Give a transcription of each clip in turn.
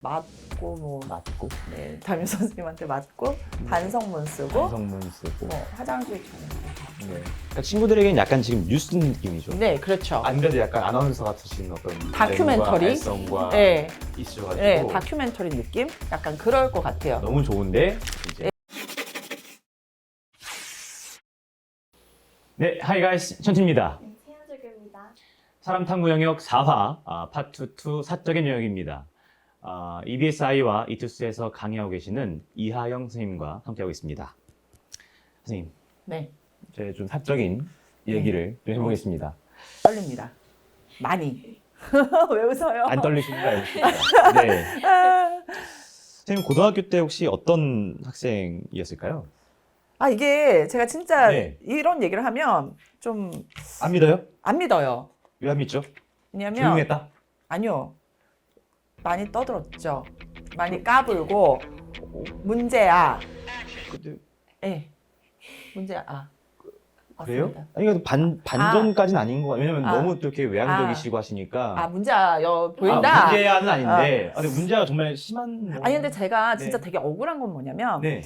맞고 뭐 맞고 네, 담임 선생님한테 맞고 반성문 쓰고 반성문 쓰고 화장실 좀 네. 그러니까 친구들에게는 약간 지금 뉴스 느낌이죠. 네, 그렇죠. 안 그래도 약간 아나운서 같으신 어떤 다큐멘터리? 발성과 네, 있으셔가지고 네, 다큐멘터리 느낌? 약간 그럴 것 같아요. 너무 좋은데 이제 네, 하이 가이스 천치입니다. 네, 세연조교입니다. 사람탐구 영역 4화 파트 2 사적인 영역입니다. EBSI와 이투스에서 강의하고 계시는 이하영 선생님과 함께하고 있습니다. 선생님, 네, 이제 좀 사적인 얘기를 좀 해보겠습니다. 떨립니다. 많이. 왜 웃어요? 안 떨리시는 거 알겠습니다. 네. 선생님 고등학교 때 혹시 어떤 학생이었을까요? 이게 제가 진짜 네. 이런 얘기를 하면 좀 안 믿어요? 안 믿어요. 왜 안 믿죠? 왜냐면 조용했다? 아니요. 많이 떠들었죠. 많이 까불고 문제야. 근데 네. 문제야. 그래요? 맞습니다. 아니, 이거 반전까지는 아닌 것 같아요. 왜냐면 아. 너무 또 이렇게 외향적이시고 하시니까. 문제야 보인다. 문제야는 아닌데. 근데 문제가 정말 심한. 아니 근데 제가 진짜 네. 되게 억울한 건 뭐냐면 네.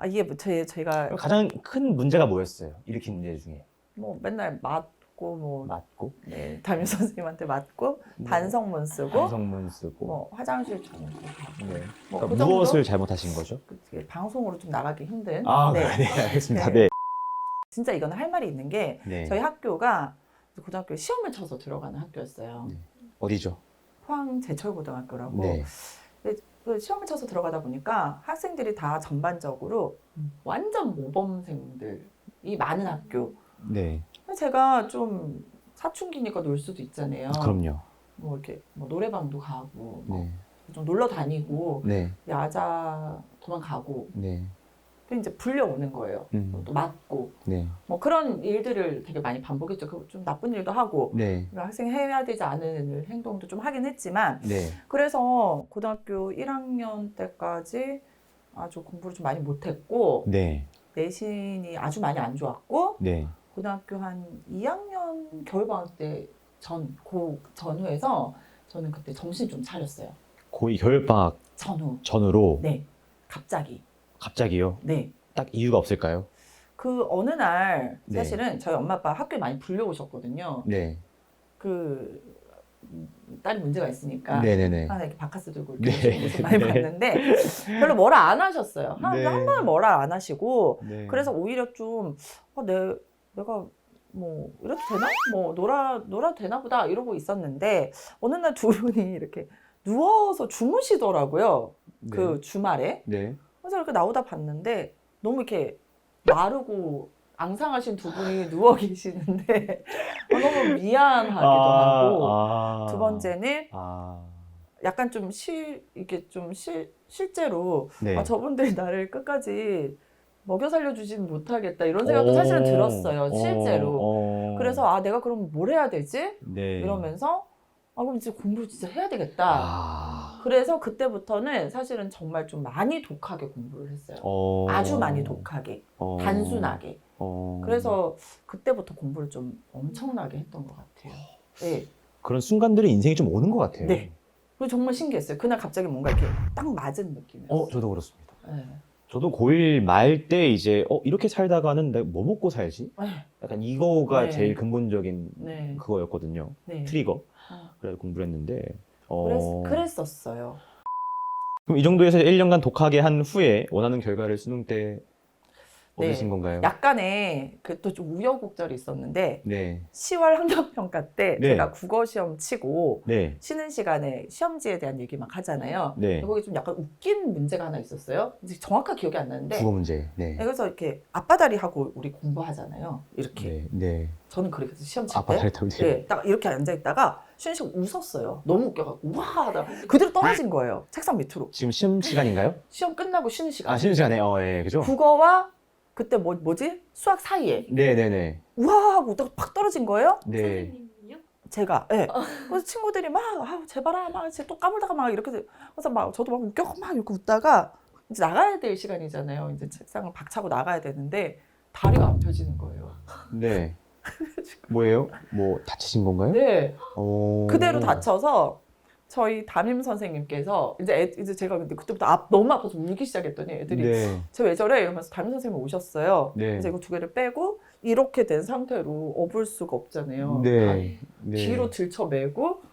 이게 저희가 가장 큰 문제가 뭐였어요? 일으킨 문제 중에. 뭐 맨날 맞고 뭐 맞고, 네, 담임 선생님한테 맞고 뭐, 반성문 쓰고 반성문 쓰고. 뭐 화장실 좀 가고 네. 뭐 그러니까 그 정도? 무엇을 잘못하신 거죠? 방송으로 좀 나가기 힘든 네, 네, 알겠습니다. 네. 네. 진짜 이거는 할 말이 있는 게 네. 저희 학교가 고등학교 시험을 쳐서 들어가는 학교였어요. 네. 어디죠? 포항 제철고등학교라고. 네. 그 시험을 쳐서 들어가다 보니까 학생들이 다 전반적으로 완전 모범생들이 많은 학교. 네. 제가 좀 사춘기니까 놀 수도 있잖아요. 그럼요. 뭐 이렇게 뭐 노래방도 가고 네. 좀 놀러 다니고 네. 야자 도망가고 네. 그 이제 불려오는 거예요. 또 맞고 네. 뭐 그런 일들을 되게 많이 반복했죠. 그 좀 나쁜 일도 하고 네. 학생이 해야 되지 않은 행동도 좀 하긴 했지만 네. 그래서 고등학교 1학년 때까지 아주 공부를 좀 많이 못했고 네. 내신이 아주 많이 안 좋았고 네. 고등학교 한 2학년 겨울방학 때 전후에서 저는 그때 정신 좀 차렸어요. 고2 겨울방학 전후로 네, 갑자기. 갑자기요? 네. 딱 이유가 없을까요? 그 어느 날 네. 사실은 저희 엄마 아빠 학교에 많이 불려오셨거든요. 네. 그 딸이 문제가 있으니까 네네네. 항상 이렇게 바카스 들고 네. 이렇게 모습 많이 네. 봤는데 별로 뭐라 안 하셨어요. 네. 한 번을 뭐라 안 하시고 네. 그래서 오히려 좀 내가 뭐 이래도 되나? 뭐 놀아도 되나 보다 이러고 있었는데 어느 날 두 분이 이렇게 누워서 주무시더라고요. 네. 그 주말에. 네. 그래서 이렇게 나오다 봤는데 너무 이렇게 마르고 앙상하신 두 분이 누워 계시는데 너무 미안하기도 하고 두 번째는 약간 좀 실제로 네. 저분들이 나를 끝까지 먹여 살려주지는 못하겠다 이런 생각도 사실은 들었어요. 실제로. 그래서 내가 그럼 뭘 해야 되지? 네. 이러면서 그럼 이제 공부를 진짜 해야 되겠다. 그래서 그때부터는 사실은 정말 좀 많이 독하게 공부를 했어요. 아주 많이 독하게, 단순하게. 그래서 그때부터 공부를 좀 엄청나게 했던 것 같아요. 네. 그런 순간들이 인생이 좀 오는 것 같아요. 네. 그리고 정말 신기했어요. 그날 갑자기 뭔가 이렇게 딱 맞은 느낌이었어요. 저도 그렇습니다. 네. 저도 고1 말 때 이제 이렇게 살다가는 내가 뭐 먹고 살지? 네. 약간 이거가 네. 제일 근본적인 네. 그거였거든요. 네. 트리거. 그래서 공부를 했는데 그랬었어요. 그럼 이 정도에서 1년간 독하게 한 후에 원하는 결과를 수능 때 얻으신 건가요? 약간의 또 좀 우여곡절이 있었는데 네. 10월 학력평가 때 네. 제가 국어 시험 치고 네. 쉬는 시간에 시험지에 대한 얘기 막 하잖아요. 네. 거기 좀 약간 웃긴 문제가 하나 있었어요. 이제 정확하게 기억이 안 나는데 국어 문제. 네. 그래서 이렇게 앞바다리 하고 우리 공부하잖아요. 이렇게. 네. 네. 저는 그렇게 해서 시험 칠 때 아빠다리 타고 네, 딱 이렇게 앉아있다가 쉬는 시간 웃었어요. 너무 웃겨갖고 우와 하다가 그대로 떨어진 거예요. 책상 밑으로. 지금 시험 시간인가요? 시험 끝나고 쉬는 시간. 쉬는 시간에. 예, 그죠? 국어와 그때 뭐지? 수학 사이에 네네네. 우와 하고 웃다가 팍 떨어진 거예요. 네. 선생님이요? 제가 그래서 친구들이 막 제발아 막 또 까불다가 막 이렇게 그래서 막 저도 막 웃겨 막 이렇게 웃다가 이제 나가야 될 시간이잖아요. 이제 책상을 박차고 나가야 되는데 다리가 안 펴지는 거예요. 네. 뭐예요? 뭐 다치신 건가요? 네. 오. 그대로 다쳐서 저희 담임 선생님께서 이제 제가 근데 그때부터 너무 아파서 울기 시작했더니 애들이 네. 쟤 왜 저래? 이러면서 담임 선생님이 오셨어요. 네. 그래서 이거 2개를 빼고 이렇게 된 상태로 업을 수가 없잖아요. 네. 네. 뒤로 들쳐매고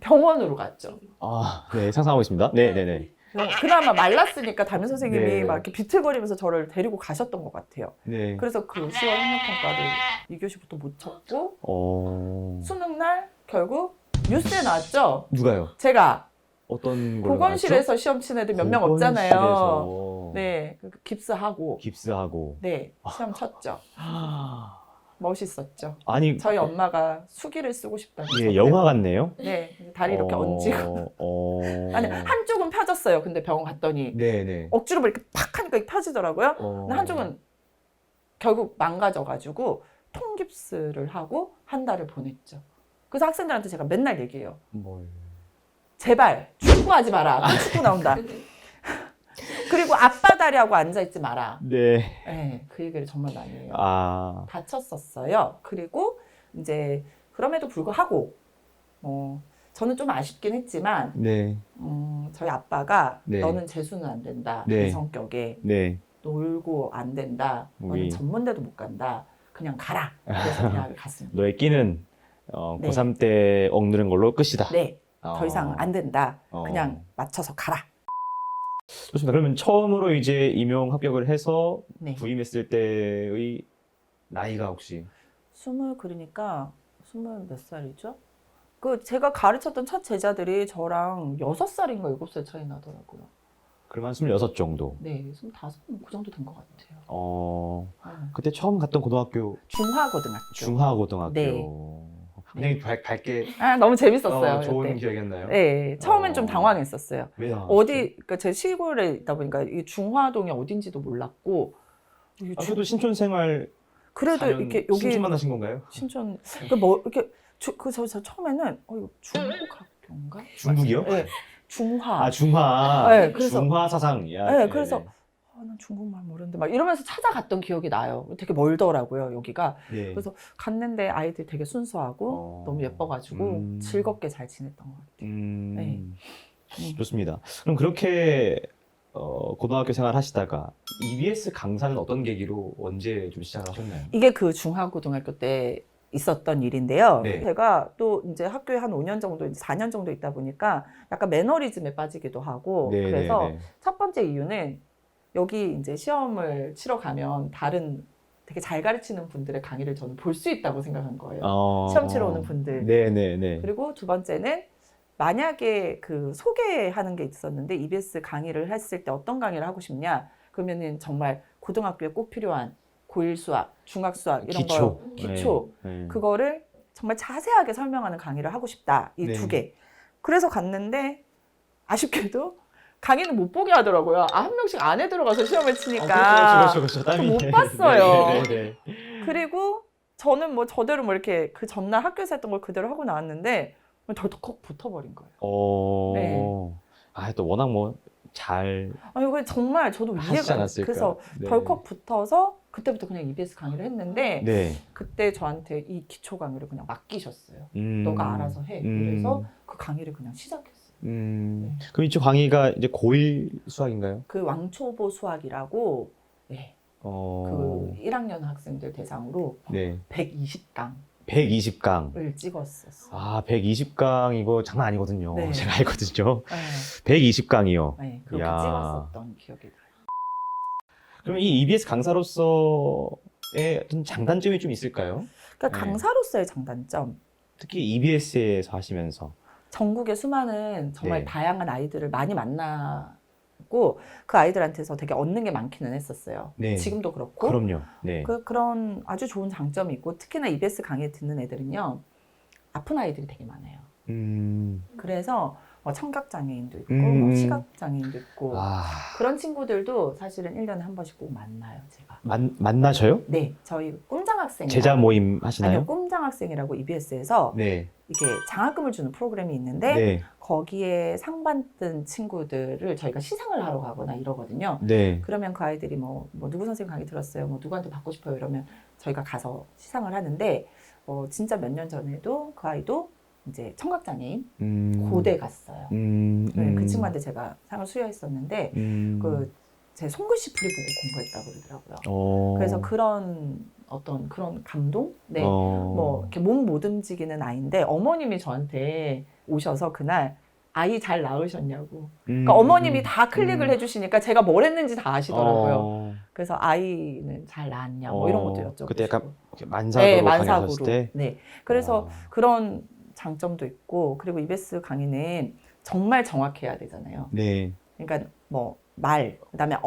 병원으로 갔죠. 아, 네, 상상하고 있습니다. 네, 네, 네. 그나마 말랐으니까 담임 선생님이 네. 막 이렇게 비틀거리면서 저를 데리고 가셨던 것 같아요. 네. 그래서 그 10월 학력평가를 2교시부터 못 쳤고 수능 날 결국 뉴스에 나왔죠. 누가요? 제가 어떤 걸로 보건실에서 시험 친 애들 몇 명 없잖아요. 보건실에서 네, 깁스하고 깁스하고. 네, 시험 쳤죠. 멋있었죠. 아니, 저희 엄마가 수기를 쓰고 싶다는 예, 영화 같네요. 네, 다리 이렇게 얹히고. 아니, 아니, 한쪽은 펴졌어요. 근데 병원 갔더니 네, 네. 억지로 뭐 이렇게 팍 하니까 펴지더라고요. 근데 한쪽은 결국 망가져가지고 통깁스를 하고 한 달을 보냈죠. 그래서 학생들한테 제가 맨날 얘기해요. 뭘? 제발 축구하지 마라. 또 축구 나온다. 그리고 아빠 다리하고 앉아있지 마라. 네. 네, 그 얘기를 정말 많이 해요. 다쳤었어요. 그리고 이제 그럼에도 불구하고 저는 좀 아쉽긴 했지만 네. 저희 아빠가 네. 너는 재수는 안 된다. 네. 이 성격에 네. 놀고 안 된다. 너는 전문대도 못 간다. 그냥 가라. 그래서 대학을 갔습니다. 너의 끼는 네. 고3 때 억누른 걸로 끝이다. 네. 더 이상 안 된다. 그냥 맞춰서 가라. 좋습니다. 그러면 처음으로 이제 임용 합격을 해서 네. 부임했을 때의 나이가 혹시? 그러니까 20몇 살이죠? 그 제가 가르쳤던 첫 제자들이 저랑 6살인가 7살 차이 나더라고요. 그러면 26 정도? 네, 25, 그 정도 된 것 같아요. 그때 처음 갔던 고등학교? 중화고등학교. 중화고등학교. 네. 굉장히 밝게. 너무 재밌었어요. 좋은 그때. 기억이었나요? 네, 처음엔 좀 당황했었어요. 왜 당황했어요? 그러니까 제 시골에 있다 보니까 이 중화동이 어딘지도 몰랐고. 저도 신촌 생활. 그래도 이렇게 여기 신촌 만나신 건가요? 신촌 이렇게 저 처음에는 이거 중국 학교인가? 중국이요? 네, 중화. 중화. 네, 그래서 중화 사상이야. 네, 그래서 난 중국말 모르는데 막 이러면서 찾아갔던 기억이 나요. 되게 멀더라고요, 여기가. 네. 그래서 갔는데 아이들이 되게 순수하고 너무 예뻐가지고 즐겁게 잘 지냈던 것 같아요. 네. 좋습니다. 그럼 그렇게 고등학교 생활 하시다가 EBS 강사는 어떤 계기로 언제 좀 시작을 하셨나요? 이게 그 중화고등학교 때 있었던 일인데요. 네. 제가 또 이제 학교에 한 5년 정도, 이제 4년 정도 있다 보니까 약간 매너리즘에 빠지기도 하고 네, 그래서 네, 네. 첫 번째 이유는 여기 이제 시험을 치러 가면 다른 되게 잘 가르치는 분들의 강의를 저는 볼 수 있다고 생각한 거예요. 시험 치러 오는 분들. 네네네. 그리고 두 번째는 만약에 그 소개하는 게 있었는데 EBS 강의를 했을 때 어떤 강의를 하고 싶냐? 그러면은 정말 고등학교에 꼭 필요한 고1 수학, 중학 수학 이런 기초 네. 그거를 정말 자세하게 설명하는 강의를 하고 싶다. 이 두 개. 그래서 갔는데 아쉽게도 강의는 못 보게 하더라고요. 한 명씩 안에 들어가서 시험을 치니까 그렇죠. 못 봤어요. 네. 그리고 저는 뭐 저대로 뭐 이렇게 그 전날 학교에서 했던 걸 그대로 하고 나왔는데 덜컥 붙어버린 거예요. 네. 또 워낙 잘. 이거 정말 저도 이해가 안 돼요. 그래서 덜컥 붙어서 그때부터 그냥 EBS 강의를 했는데 그때 저한테 이 기초 강의를 그냥 맡기셨어요. 너가 알아서 해. 그래서 그 강의를 그냥 시작했어요. 그럼 이쪽 강의가 이제 고1 수학인가요? 그 왕초보 수학이라고 그 1학년 학생들 대상으로 120강. 120강. 찍었었어요. 120강 이거 장난 아니거든요. 네. 제가 알거든요. 120강이요. 네, 그렇게 찍었었던 기억이 나요. 그럼 이 EBS 강사로서의 어떤 장단점이 좀 있을까요? 그러니까 강사로서의 장단점. 특히 EBS에서 하시면서. 전국의 수많은 정말 다양한 아이들을 많이 만나고 그 아이들한테서 되게 얻는 게 많기는 했었어요. 지금도 그렇고. 그럼요. 그런 아주 좋은 장점이 있고 특히나 EBS 강의 듣는 애들은요. 아픈 아이들이 되게 많아요. 그래서 청각장애인도 있고 시각장애인도 있고 그런 친구들도 사실은 1년에 한 번씩 꼭 만나요. 제가. 만나셔요? 네. 저희 꿈장학생. 제자 모임 하시나요? 아니요. 꿈장학생이라고 EBS에서 이게 장학금을 주는 프로그램이 있는데 거기에 상 받은 친구들을 저희가 시상을 하러 가거나 이러거든요. 그러면 그 아이들이 뭐 누구 선생님 강의 들었어요. 뭐 누구한테 받고 싶어요. 이러면 저희가 가서 시상을 하는데 진짜 몇 년 전에도 그 아이도 이제 청각장애인 고대 갔어요. 네, 그 친구한테 제가 상을 수여했었는데 제 손글씨 풀이 보고 공부했다고 그러더라고요. 그래서 그런 어떤 그런 감동? 네. 뭐 이렇게 몸 못 움직이는 아이인데 어머님이 저한테 오셔서 그날 아이 잘 낳으셨냐고. 그러니까 어머님이 다 클릭을 해주시니까 제가 뭘 했는지 다 아시더라고요. 그래서 아이는 잘 낳았냐 뭐 이런 것도 여쭤보고. 그때 약간 만삭으로 네, 강의하셨을 때. 네. 그래서 그런 장점도 있고 그리고 EBS 강의는 정말 정확해야 되잖아요. 네. 그러니까 뭐 말, 그다음에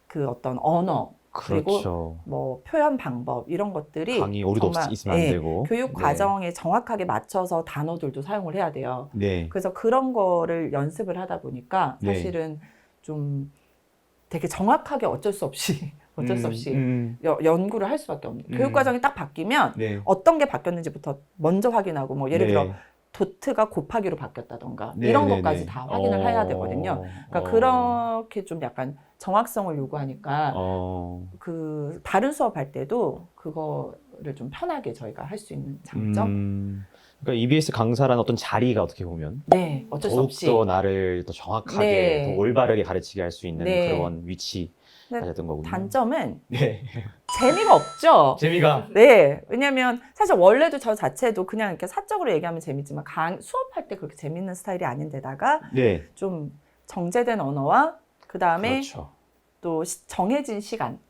그 어떤 언어, 그리고 그렇죠. 뭐 표현 방법 이런 것들이 강의 오류도 정말, 있으면 안 예, 되고. 교육 과정에 정확하게 맞춰서 단어들도 사용을 해야 돼요. 네. 그래서 그런 거를 연습을 하다 보니까 네. 사실은 좀 되게 정확하게 어쩔 수 없이 연구를 할 수밖에 없는 교육 과정이 딱 바뀌면 네. 어떤 게 바뀌었는지부터 먼저 확인하고 뭐 예를 네. 들어 도트가 곱하기로 바뀌었다던가 네, 이런 네, 것까지 네. 다 확인을 해야 되거든요. 그러니까 그렇게 좀 약간 정확성을 요구하니까 그 다른 수업할 때도 그거를 좀 편하게 저희가 할 수 있는 장점. 그러니까 EBS 강사라는 어떤 자리가 어떻게 보면 네, 어쩔 수 없이 더욱더 나를 더 정확하게 네. 더 올바르게 가르치게 할 수 있는 네. 그런 위치 가졌던 거군요. 단점은 네. 재미가 없죠. 재미가 네, 왜냐면 사실 원래도 저 자체도 그냥 이렇게 사적으로 얘기하면 재밌지만 수업할 때 그렇게 재밌는 스타일이 아닌데다가 네. 좀 정제된 언어와 그 다음에 그렇죠. 또 정해진 시간.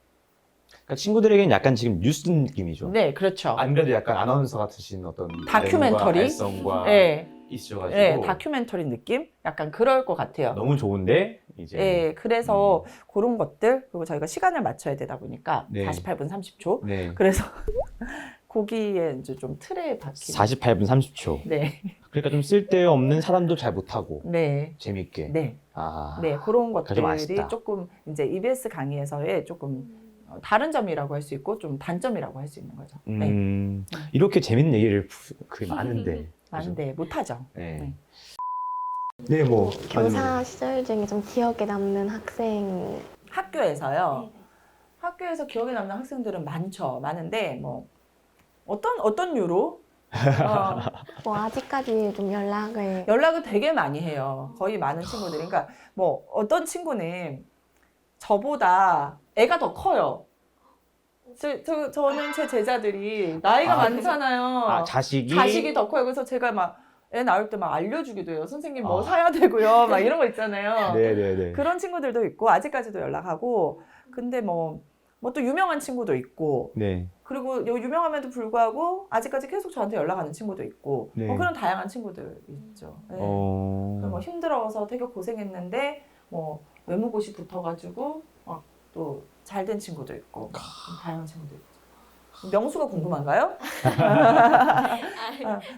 그러니까 친구들에게는 약간 지금 뉴스 느낌이죠. 네, 그렇죠. 안 그래도 약간 아나운서 같으신 어떤 다큐멘터리? 발성과 네, 있으셔가지고 네, 다큐멘터리 느낌? 약간 그럴 것 같아요. 너무 좋은데 이제 네, 그래서 그런 것들 그리고 저희가 시간을 맞춰야 되다 보니까 네. 48분 30초. 네. 그래서 거기에 이제 좀 틀에 박히는. 48분 30초. 네, 그러니까 좀 쓸데없는 사람도 잘 못하고 네, 재밌게. 네, 아, 네, 그런 좀 것들이 아쉽다. 조금 이제 EBS 강의에서의 조금 다른 점이라고 할 수 있고 좀 단점이라고 할 수 있는 거죠. 네, 이렇게 재밌는 얘기를 그게 많은데. 많은데 못하죠. 네. 네, 뭐 교사 시절 중에 좀 기억에 남는 학생 학교에서요. 학교에서 기억에 남는 학생들은 많은데 뭐 어떤 이유로 뭐 아직까지 좀 연락을 되게 많이 해요. 거의 많은 친구들이. 그러니까 뭐 어떤 친구는 저보다 애가 더 커요. 저는 제 제자들이 나이가 많잖아요. 자식이 더 커요. 그래서 제가 막 애 낳을 때 막 알려주기도 해요. 선생님 뭐 사야 되고요. 막 이런 거 있잖아요. 네네네. 그런 친구들도 있고 아직까지도 연락하고 근데 뭐 또 유명한 친구도 있고 네. 그리고 유명함에도 불구하고 아직까지 계속 저한테 연락하는 친구도 있고 네. 뭐 그런 다양한 친구들 있죠. 네. 뭐 힘들어서 되게 고생했는데 뭐 외모고시 붙어가지고 또 잘된 친구도 있고 다양한 친구도 있죠. 명수가 궁금한가요?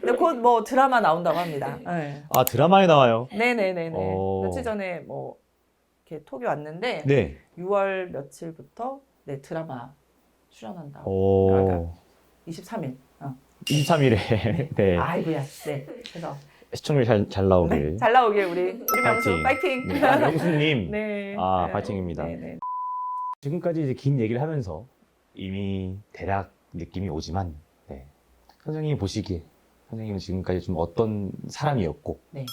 근데 곧 뭐 드라마 나온다고 합니다. 네. 아, 드라마에 나와요? 네네네네. 며칠 전에 뭐 이렇게 톡이 왔는데 네. 6월 며칠부터 네, 드라마 출연한다고. 오. 23일. 23일에 네. 아이고야. 네. 그래서 시청률 잘 나오길. 네, 잘 나오길 우리 명수 파이팅. 네. 아, 명수님. 네. 아, 네. 파이팅입니다. 네. 지금까지 이제 긴 얘기를 하면서 이미 대략 느낌이 오지만 네. 선생님이 보시기에 선생님은 지금까지 좀 어떤 사람이었고 네.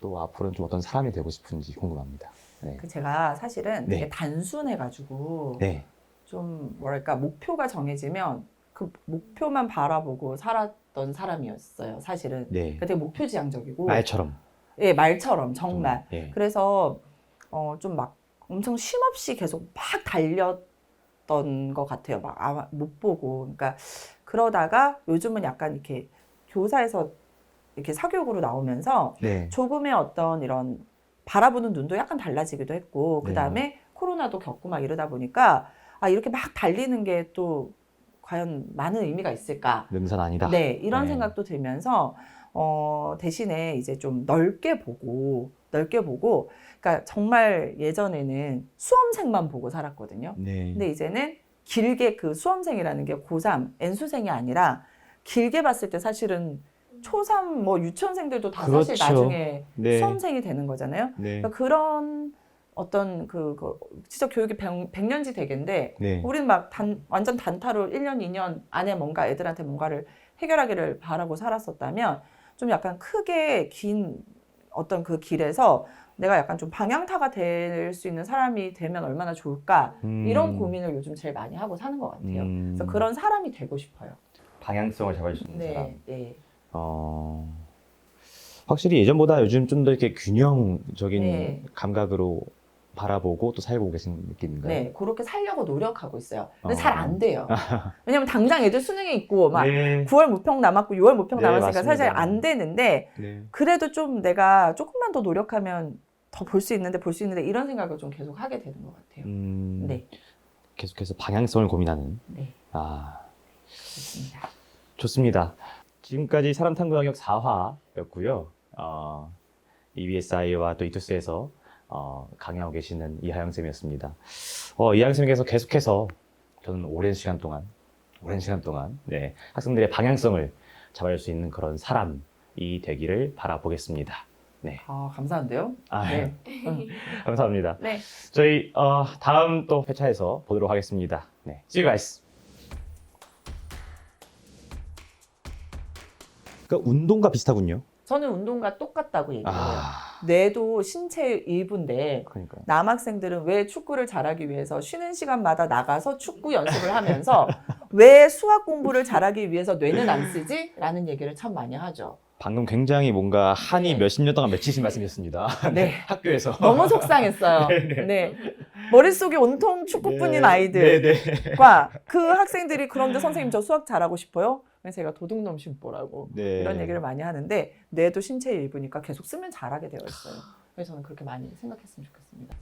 또 앞으로는 좀 어떤 사람이 되고 싶은지 궁금합니다. 네. 제가 사실은 네. 되게 단순해가지고 네. 좀 뭐랄까 목표가 정해지면 그 목표만 바라보고 살았던 사람이었어요. 사실은. 네. 되게 목표지향적이고. 말처럼. 예, 말처럼 정말. 네. 그래서 좀 막 엄청 쉼없이 계속 막 달렸던 것 같아요. 막 못 보고. 그러니까 그러다가 요즘은 약간 이렇게 교사에서 이렇게 사교육으로 나오면서 네. 조금의 어떤 이런 바라보는 눈도 약간 달라지기도 했고 그 다음에 네. 코로나도 겪고 막 이러다 보니까 이렇게 막 달리는 게 또 과연 많은 의미가 있을까? 능선 아니다. 네, 이런 네. 생각도 들면서 대신에 이제 좀 넓게 보고, 그러니까 정말 예전에는 수험생만 보고 살았거든요. 네. 근데 이제는 길게 그 수험생이라는 게 고3, N수생이 아니라 길게 봤을 때 사실은 초3 뭐 유치원생들도 다 사실 그렇죠. 나중에 네. 수험생이 되는 거잖아요. 네. 그러니까 그런 어떤 진짜 교육이 100년지 대계인데 네. 우리는 막 완전 단타로 1년, 2년 안에 뭔가 애들한테 뭔가를 해결하기를 바라고 살았었다면 좀 약간 크게 긴 어떤 그 길에서 내가 약간 좀 방향타가 될 수 있는 사람이 되면 얼마나 좋을까 이런 고민을 요즘 제일 많이 하고 사는 것 같아요. 그래서 그런 사람이 되고 싶어요. 방향성을 잡아줄 수 있는 네, 사람. 네. 확실히 예전보다 요즘 좀 더 이렇게 균형적인 네. 감각으로 바라보고 또 살고 계신 느낌인가요? 네, 그렇게 살려고 노력하고 있어요. 근데 어. 잘 안 돼요. 왜냐면 당장 애들 수능이 있고 막 네. 9월 모평 남았고 6월 모평 네, 남았으니까 사실 맞습니다. 안 되는데 네. 그래도 좀 내가 조금만 더 노력하면 더 볼 수 있는데 이런 생각을 좀 계속 하게 되는 것 같아요. 네, 계속해서 방향성을 고민하는. 네, 아, 좋습니다. 좋습니다. 지금까지 사람탐구영역 4화였고요. EBSI와 또 이투스에서 강의하고 계시는 이하영 쌤이었습니다. 이하영 쌤께서 계속해서 저는 오랜 시간 동안 네, 학생들의 방향성을 잡아줄 수 있는 그런 사람이 되기를 바라보겠습니다. 네. 감사한데요? 아, 네. 감사합니다. 네. 저희 다음 또 회차에서 보도록 하겠습니다. 네, see you guys. 그러니까 운동과 비슷하군요. 저는 운동과 똑같다고 얘기해요. 아, 뇌도 신체의 일부인데 그러니까요. 남학생들은 왜 축구를 잘하기 위해서 쉬는 시간마다 나가서 축구 연습을 하면서 왜 수학 공부를 잘하기 위해서 뇌는 안 쓰지? 라는 얘기를 참 많이 하죠. 방금 굉장히 뭔가 한이 네. 몇십 년 동안 맺히신 말씀이었습니다. 네. 학교에서. 너무 속상했어요. 네, 네. 머릿속에 온통 축구뿐인 아이들과 그 학생들이 그런데 선생님 저 수학 잘하고 싶어요? 그래서 제가 도둑놈 심보라고 네. 이런 얘기를 많이 하는데 뇌도 신체의 일부니까 계속 쓰면 잘하게 되어 있어요. 그래서 저는 그렇게 많이 생각했으면 좋겠습니다.